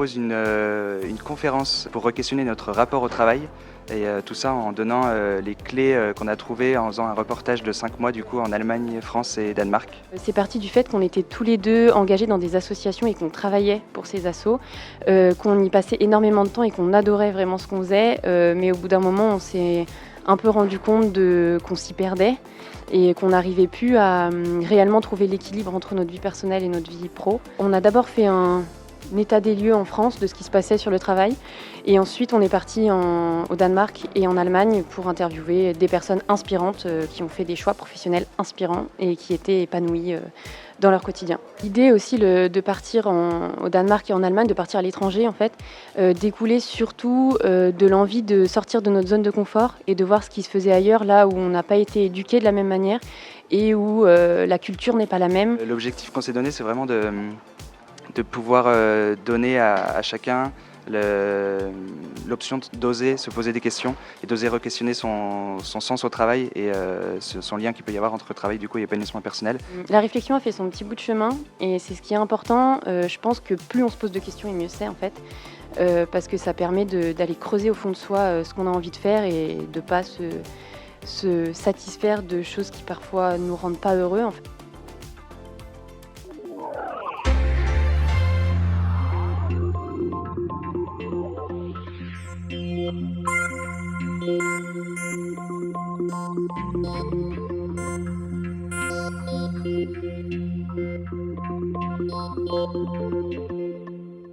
propose une conférence pour re-questionner notre rapport au travail. Et tout ça en donnant les clés qu'on a trouvées en faisant un reportage de 5 mois du coup en Allemagne, France et Danemark. C'est parti du fait qu'on était tous les deux engagés dans des associations et qu'on travaillait pour ces assos, qu'on y passait énormément de temps et qu'on adorait vraiment ce qu'on faisait. Mais au bout d'un moment, on s'est un peu rendu compte qu'on s'y perdait et qu'on n'arrivait plus à réellement trouver l'équilibre entre notre vie personnelle et notre vie pro. On a d'abord fait un état des lieux en France de ce qui se passait sur le travail. Et ensuite, on est parti au Danemark et en Allemagne pour interviewer des personnes inspirantes qui ont fait des choix professionnels inspirants et qui étaient épanouies dans leur quotidien. L'idée aussi de partir au Danemark et en Allemagne, de partir à l'étranger en fait, découlait surtout de l'envie de sortir de notre zone de confort et de voir ce qui se faisait ailleurs, là où on n'a pas été éduqué de la même manière et où la culture n'est pas la même. L'objectif qu'on s'est donné, c'est vraiment de pouvoir donner à chacun l'option d'oser se poser des questions et d'oser re-questionner son sens au travail et son lien qu'il peut y avoir entre travail du coup, et épanouissement personnel. La réflexion a fait son petit bout de chemin et c'est ce qui est important. Je pense que plus on se pose de questions et mieux c'est en fait, parce que ça permet d'aller creuser au fond de soi ce qu'on a envie de faire et de ne pas se satisfaire de choses qui parfois nous rendent pas heureux en fait.